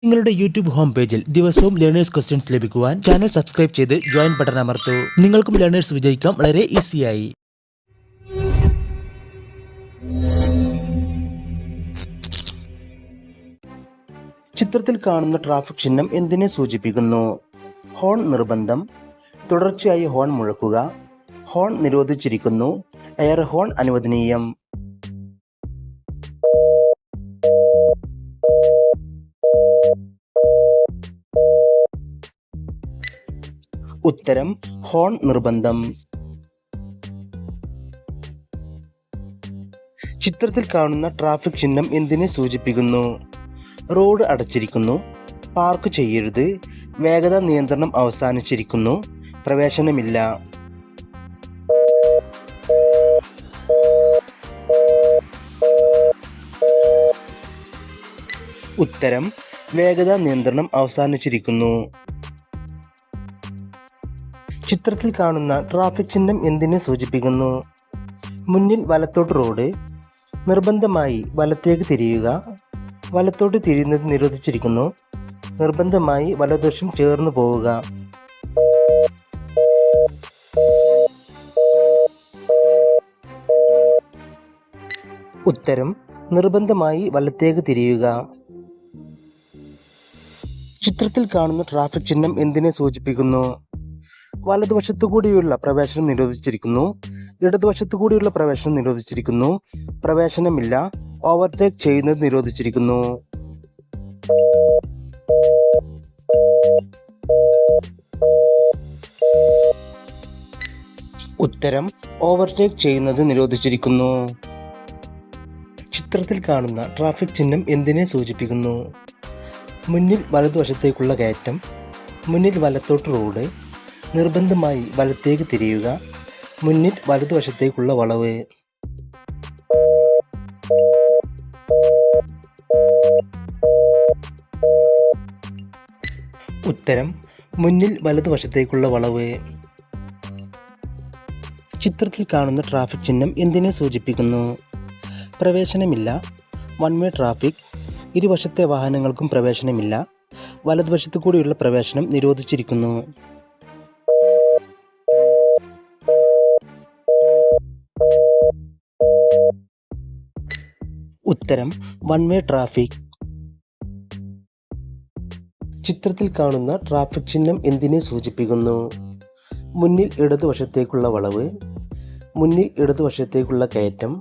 നിങ്ങളുടെ YouTube home പേജിൽ ദിവസവും ലേണേഴ്സ് ക്വസ്റ്റ്യൻസ് ലഭിക്കുവാൻ ചാനൽ സബ്സ്ക്രൈബ് ചെയ്ത് ജോയിൻ ബട്ടൺ അമർത്തൂ. നിങ്ങൾക്കും ലേണേഴ്സ് വിജയിക്കാം വളരെ ഈസിയായി. ചിത്രത്തിൽ കാണുന്ന ട്രാഫിക് ചിഹ്നം എന്തിനെ സൂചിപ്പിക്കുന്നു? ഹോൺ നിർബന്ധം, തുടർച്ചയായി ഹോൺ മുഴക്കുക, ഹോൺ നിരോധിച്ചിരിക്കുന്നു, എയർ ഹോൺ അനുവദനീയം. ഉത്തരം ഹോൺ നിർബന്ധം. ചിത്രത്തിൽ കാണുന്ന ട്രാഫിക് ചിഹ്നം എന്തിനെ സൂചിപ്പിക്കുന്നു? റോഡ് അടച്ചിരിക്കുന്നു, പാർക്ക് ചെയ്യരുത്, വേഗത നിയന്ത്രണം അവസാനിച്ചിരിക്കുന്നു, പ്രവേശനമില്ല. ഉത്തരം വേഗത നിയന്ത്രണം അവസാനിച്ചിരിക്കുന്നു. ചിത്രത്തിൽ കാണുന്ന ട്രാഫിക് ചിഹ്നം എന്തിനെ സൂചിപ്പിക്കുന്നു? മുന്നിൽ വലത്തോട്ട് റോഡ്, നിർബന്ധമായി വലത്തേക്ക് തിരിയുക, വലത്തോട്ട് തിരിയുന്നത് നിരോധിച്ചിരിക്കുന്നു, നിർബന്ധമായി വലതുവശം ചേർന്ന് പോവുക. ഉത്തരം നിർബന്ധമായി വലത്തേക്ക് തിരിയുക. ചിത്രത്തിൽ കാണുന്ന ട്രാഫിക് ചിഹ്നം എന്തിനെ സൂചിപ്പിക്കുന്നു? വലതുവശത്തു കൂടിയുള്ള പ്രവേശനം നിരോധിച്ചിരിക്കുന്നു, ഇടതുവശത്തു കൂടിയുള്ള പ്രവേശനം നിരോധിച്ചിരിക്കുന്നു, പ്രവേശനമില്ല, ഓവർടേക്ക് ചെയ്യുന്നത് നിരോധിച്ചിരിക്കുന്നു. ഉത്തരം ഓവർടേക്ക് ചെയ്യുന്നത് നിരോധിച്ചിരിക്കുന്നു. ചിത്രത്തിൽ കാണുന്ന ട്രാഫിക് ചിഹ്നം എന്തിനെ സൂചിപ്പിക്കുന്നു? മുന്നിൽ വലതുവശത്തേക്കുള്ള കയറ്റം, മുന്നിൽ വലത്തോട്ട് റോഡ്, നിർബന്ധമായി വലത്തേക്ക് തിരിയുക, മുന്നിൽ വലതുവശത്തേക്കുള്ള വളവ്. ഉത്തരം മുന്നിൽ വലതുവശത്തേക്കുള്ള വളവ്. ചിത്രത്തിൽ കാണുന്ന ട്രാഫിക് ചിഹ്നം എന്തിനെ സൂചിപ്പിക്കുന്നു? പ്രവേശനമില്ല, വൺ വേ ട്രാഫിക്, ഇരുവശത്തെ വാഹനങ്ങൾക്കും പ്രവേശനമില്ല, വലതുവശത്തു കൂടിയുള്ള പ്രവേശനം നിരോധിച്ചിരിക്കുന്നു. ഉത്തരം വൺ വേ ട്രാഫിക്. ചിത്രത്തിൽ കാണുന്ന ട്രാഫിക് ചിഹ്നം എന്തിനെ സൂചിപ്പിക്കുന്നു? മുന്നിൽ ഇടതുവശത്തേക്കുള്ള വളവ്, മുന്നിൽ ഇടതുവശത്തേക്കുള്ള കയറ്റം,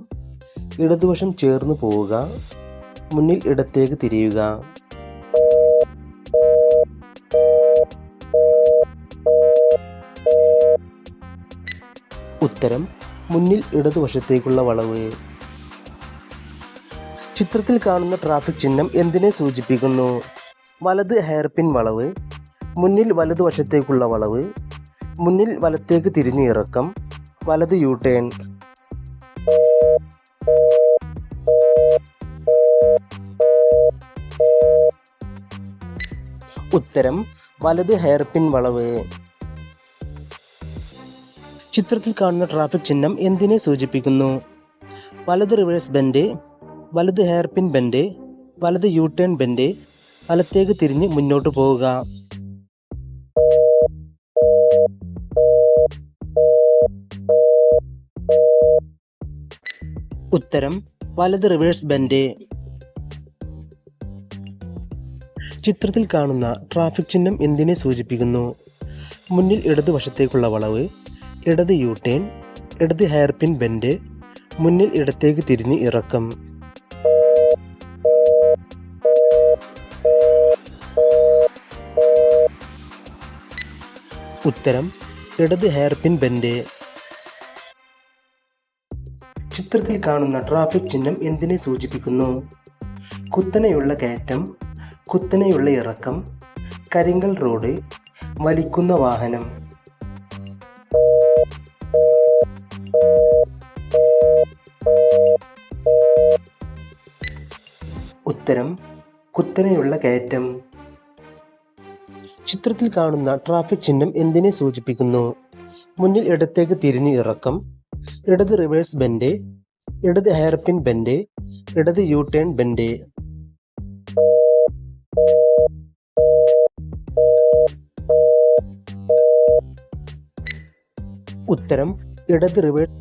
ഇടതുവശം ചേർന്ന് പോവുക, മുന്നിൽ ഇടത്തേക്ക് തിരിയുക. ഉത്തരം മുന്നിൽ ഇടതുവശത്തേക്കുള്ള വളവ്. ചിത്രത്തിൽ കാണുന്ന ട്രാഫിക് ചിഹ്നം എന്തിനെ സൂചിപ്പിക്കുന്നു? വലത് ഹെയർപിൻ വളവ്, മുന്നിൽ വലതുവശത്തേക്കുള്ള വളവ്, മുന്നിൽ വലത്തേക്ക് തിരിഞ്ഞ് ഇറക്കം, വലത് യു ടേൺ. ഉത്തരം വലത് ഹെയർപിൻ വളവ്. ചിത്രത്തിൽ കാണുന്ന ട്രാഫിക് ചിഹ്നം എന്തിനെ സൂചിപ്പിക്കുന്നു? വലത് റിവേഴ്സ് ബെൻഡ്, വലത് ഹെയർപിൻ ബെൻഡ്, വലത് യു ടേൺ ബെൻഡ്, വലത്തേക്ക് തിരിഞ്ഞ് മുന്നോട്ട് പോവുക. ഉത്തരം വലത് റിവേഴ്സ് ബെൻഡ്. ചിത്രത്തിൽ കാണുന്ന ട്രാഫിക് ചിഹ്നം എന്തിനെ സൂചിപ്പിക്കുന്നു? മുന്നിൽ ഇടതുവശത്തേക്കുള്ള വളവ്, ഇടത് യു ടേൺ, ഇടത് ഹെയർപിൻ ബെൻഡ്, മുന്നിൽ ഇടത്തേക്ക് തിരിഞ്ഞ് ഇറക്കം. ഉത്തരം ഇടത് ഹെയർപിൻ ബെൻഡ്. ചിത്രത്തിൽ കാണുന്ന ട്രാഫിക് ചിഹ്നം എന്തിനെ സൂചിപ്പിക്കുന്നു? കുത്തനെയുള്ള കയറ്റം, കുത്തനെയുള്ള ഇറക്കം, കരിങ്കൽ റോഡ്, വലിക്കുന്ന വാഹനം. ഉത്തരം കുത്തനെയുള്ള കയറ്റം. ചിത്രത്തിൽ കാണുന്ന ട്രാഫിക് ചിഹ്നം എന്തിനെ സൂചിപ്പിക്കുന്നു? മുന്നിൽ ഇടത്തേക്ക് തിരിഞ്ഞ് ഇറക്കം, ഇടത് റിവേഴ്സ് ബെൻഡ്, ഇടത് ഹെയർപിൻ ബെൻഡ്, ഇടത് യു ടേൺ ബെൻഡ്. ഉത്തരം ഇടത് റിവേഴ്സ്.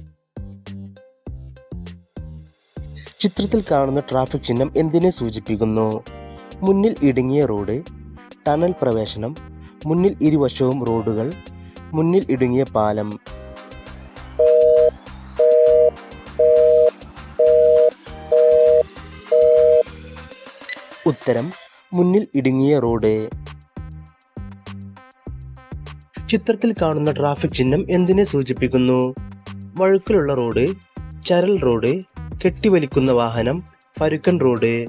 ചിത്രത്തിൽ കാണുന്ന ട്രാഫിക് ചിഹ്നം എന്തിനെ സൂചിപ്പിക്കുന്നു? മുന്നിൽ ഇടുങ്ങിയ റോഡ്, ടണൽ പ്രവേശനം, മുന്നിൽ ഇരുവശവും റോഡുകൾ, മുന്നിൽ ഇടുങ്ങിയ പാലം. ഉത്തരം മുന്നിൽ ഇടുങ്ങിയ റോഡ്. ചിത്രത്തിൽ കാണുന്ന ട്രാഫിക് ചിഹ്നം എന്തിനെ സൂചിപ്പിക്കുന്നു? വഴുക്കലുള്ള റോഡ്, ചരൽ റോഡ്, കെട്ടിവലിക്കുന്ന വാഹനം, പരുക്കൻ റോഡ്.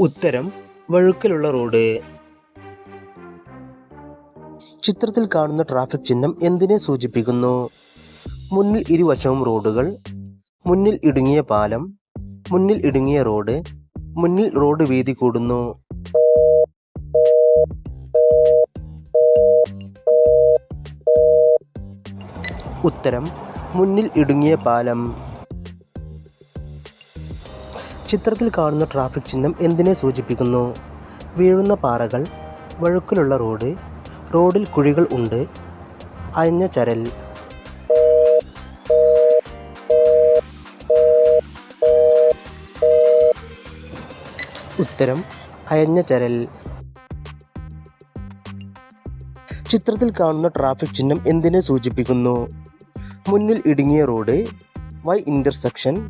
ഉത്തരം വഴുക്കലുള്ള റോഡ്. ചിത്രത്തിൽ കാണുന്ന ട്രാഫിക് ചിഹ്നം എന്തിനെ സൂചിപ്പിക്കുന്നു? മുന്നിൽ ഇരുവശവും റോഡുകൾ, മുന്നിൽ ഇടുങ്ങിയ പാലം, മുന്നിൽ ഇടുങ്ങിയ റോഡ്, മുന്നിൽ റോഡ് വീതി കൂടുന്നു. ഉത്തരം മുന്നിൽ ഇടുങ്ങിയ പാലം. ചിത്രത്തിൽ കാണുന്ന ട്രാഫിക് ചിഹ്നം എന്തിനെ സൂചിപ്പിക്കുന്നു? വീഴുന്ന പാറകൾ, വഴുക്കലുള്ള റോഡ്, റോഡിൽ കുഴികൾ ഉണ്ട്, അയഞ്ഞ ചരൽ. ഉത്തരം അയഞ്ഞ ചരൽ. ചിത്രത്തിൽ കാണുന്ന ട്രാഫിക് ചിഹ്നം എന്തിനെ സൂചിപ്പിക്കുന്നു? മുന്നിൽ ഇടുങ്ങിയ റോഡ്, വൈ ഇൻ്റർസെക്ഷൻ,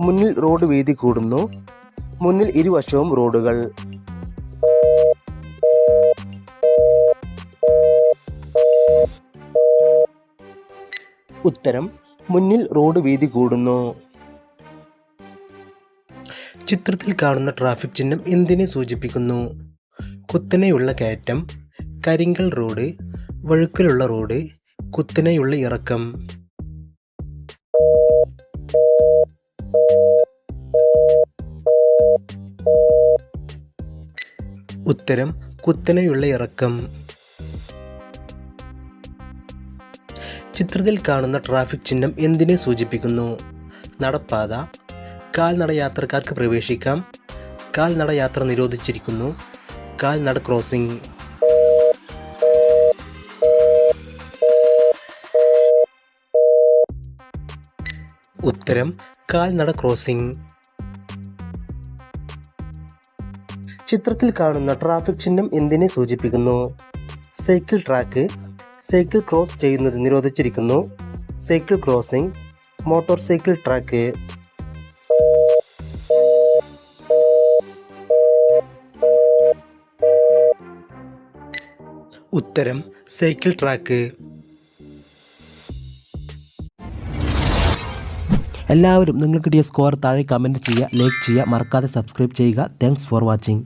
മുന്നിൽ റോഡ് വീതി കൂടുന്നു, മുന്നിൽ ഇരുവശവും റോഡുകൾ. ഉത്തരം മുന്നിൽ റോഡ് വീതി കൂടുന്നു. ചിത്രത്തിൽ കാണുന്ന ട്രാഫിക് ചിഹ്നം എന്തിനെ സൂചിപ്പിക്കുന്നു? കുത്തനെയുള്ള കയറ്റം, കരിങ്കൽ റോഡ്, വഴുക്കലുള്ള റോഡ്, കുത്തനെയുള്ള ഇറക്കം. ഉത്തരം കുത്തനെയുള്ള ഇറക്കം. ചിത്രത്തിൽ കാണുന്ന ട്രാഫിക് ചിഹ്നം എന്തിനെ സൂചിപ്പിക്കുന്നു? നടപ്പാത, കാൽനട യാത്രക്കാർക്ക് പ്രവേശിക്കാം, കാൽനട യാത്ര നിരോധിച്ചിരിക്കുന്നു, കാൽനട ക്രോസിംഗ്. ഉത്തരം കാൽനട ക്രോസിംഗ്. ചിത്രത്തിൽ കാണുന്ന ട്രാഫിക് ചിഹ്നം എന്തിനെ സൂചിപ്പിക്കുന്നു? സൈക്കിൾ ട്രാക്ക്, സൈക്കിൾ ക്രോസ് ചെയ്യുന്നത് നിരോധിച്ചിരിക്കുന്നു, cycle crossing, motor cycle track. ഉത്തരം സൈക്കിൾ ട്രാക്ക്. എല്ലാവരും നിങ്ങൾക്ക് കിട്ടിയ സ്കോർ താഴെ കമൻറ്റ് ചെയ്യുക, ലൈക്ക് ചെയ്യുക, മറക്കാതെ സബ്സ്ക്രൈബ് ചെയ്യുക. Thanks for watching.